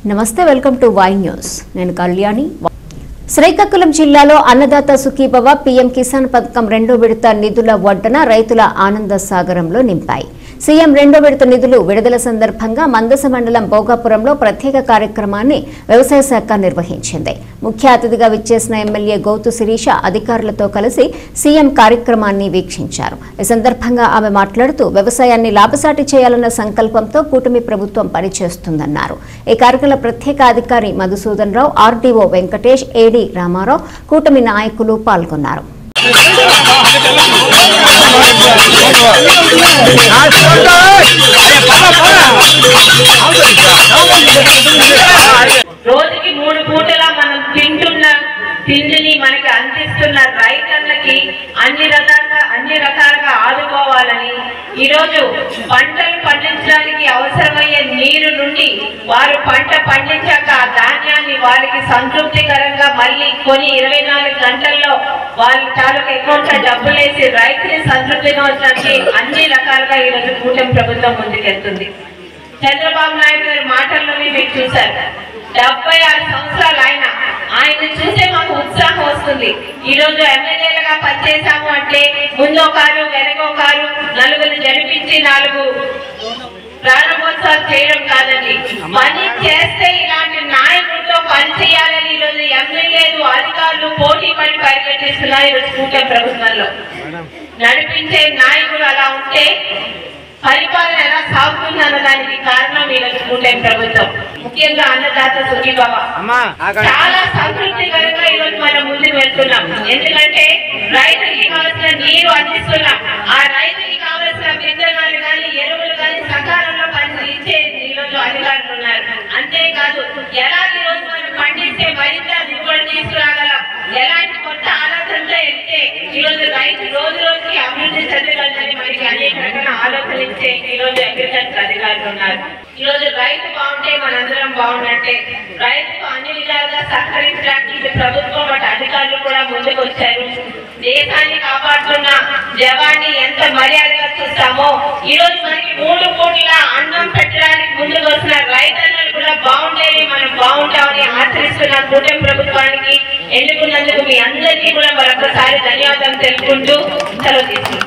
నమస్తే welcome to Y news నేను కళ్యాణి శ్రీకాకుళం జిల్లాలో అన్నదాత సుఖీభవ పీఎం కిసాన్ పథకం రెండో విడత నిధుల వడ్డన రైతుల ఆనంద సాగరంలో నింపాయి సీఎం రెండో విడత నిధులు విడుదల సందర్భంగా మందస మండలం భోగాపురంలో ప్రత్యేక కార్యక్రమాన్ని వ్యవసాయ శాఖ నిర్వహించింది ముఖ్య అతిథిగా విచ్చేసిన ఎమ్మెల్యే గౌతు శిరీష అధికారులతో కలిసి సీఎం కార్యక్రమాన్ని వీక్షించారు ఈ సందర్భంగా ఆమె మాట్లాడుతూ వ్యవసాయాన్ని లాభసాటి చేయాలన్న సంకల్పంతో కూటమి ప్రభుత్వం పనిచేస్తుందన్నారు ఈ కార్యక్రమంలో ప్రత్యేక అధికారి మధుసూదన్ రావు ఆర్డీఓ వెంకటేష్ ఏడీ రామారావు కూటమి నాయకులు పాల్గొన్నారు రోజుకి 3 పూటలా మనం తింటున్న తిండిని మనకి అందిస్తున్న రైతులకి అన్ని రకాలుగా ఆదుకోవాలని ఈరోజు పంటలు పండించడానికి అవసరమయ్యే నీరు నుండి వారు పంట పండించాక ఆ ధాన్యాన్ని వారికి సంతృప్తికరంగా మళ్ళీ కొని 24 గంటల్లో వాళ్ళ తాలూకు అకౌంట్ లో డబ్బులు వేసి రైతుని సంతృప్తిగా వచ్చడానికి అన్ని రకాలుగా ఈరోజు కూటమి ప్రభుత్వం ముందుకెళ్తుంది. చంద్రబాబు నాయుడు గారి మాటల్లోనే మీరు చూశారు. 76 సంవత్సరాలు ఆయన చూసే మాకు ఉత్సాహం వస్తుంది. ఈ రోజు ఎమ్మెల్యేలుగా పనిచేశాము అంటే ముందో కారు వెనకో కారు నలుగురు జరిపించి 4 ప్రారంభోత్సవాలు చేయడం కాదండి, పని చేస్తే ఇలాంటి నాయకులతో పని చేయాలని ఈరోజు ఎమ్మెల్యేలు అధికారులు పోటీ పడి పరిగెట్టిస్తున్నారు. ఈరోజు కూటమి ప్రభుత్వంలో నడిపించే నాయకులు అలా ఉంటే పరిపాలన ఎలా సాగుతుంది అన్నదానికి కారణం ఈరోజు కూటమి ప్రభుత్వం. ముఖ్యంగా అన్నదాత సుఖీభవ చాలా సంతృప్తికరంగా ఈరోజు మనం ముందుకు వెళ్తున్నాం. ఎందుకంటే రైతులకి కావాల్సిన నీరు అందిస్తున్నాం, ఆ రైతుకి కావాల్సిన విత్తనాలు కానీ ఎరువులు కానీ సకాలంలో పండించే ఈరోజు అధికారులు ఉన్నారు. అంతేకాదు ఎలా ఈరోజు మనం పండిస్తే మరింత దిగుబడి తీసుకురాగలం, ఎలాంటి కొత్త ఆలోచనతో వెళ్తే ఈరోజు రైతు రోజు రోజుకి అభివృద్ధి చెందగలదని మనకి అనేక రకాల ఆలోచనలు ఇచ్చే ఈరోజు అగ్రికల్చర్ అధికారులు ఉన్నారు. ఈరోజు రైతు బాగుంటే మనందరం బాగున్నట్టే. రైతుకు అన్ని విధాలుగా సహకరించడానికి ప్రభుత్వం వాటి అధికారులు కూడా ముందుకు వచ్చారు. దేశాన్ని కాపాడుతున్న జవాన్ని ఎంత మర్యాదగా చూస్తామో ఈ రోజు మనకి 3 కోట్ల అన్నం పెట్టడానికి ముందుకు వస్తున్న రైతన్నలు కూడా బాగుంటేనే మనం బాగుంటామని ఆచరిస్తున్న కూటమి ప్రభుత్వానికి ఎన్నుకున్నందుకు మీ అందరికీ కూడా మరొకసారి ధన్యవాదాలు తెలుపుకుంటూ సెలవు తీసుకుంటాం.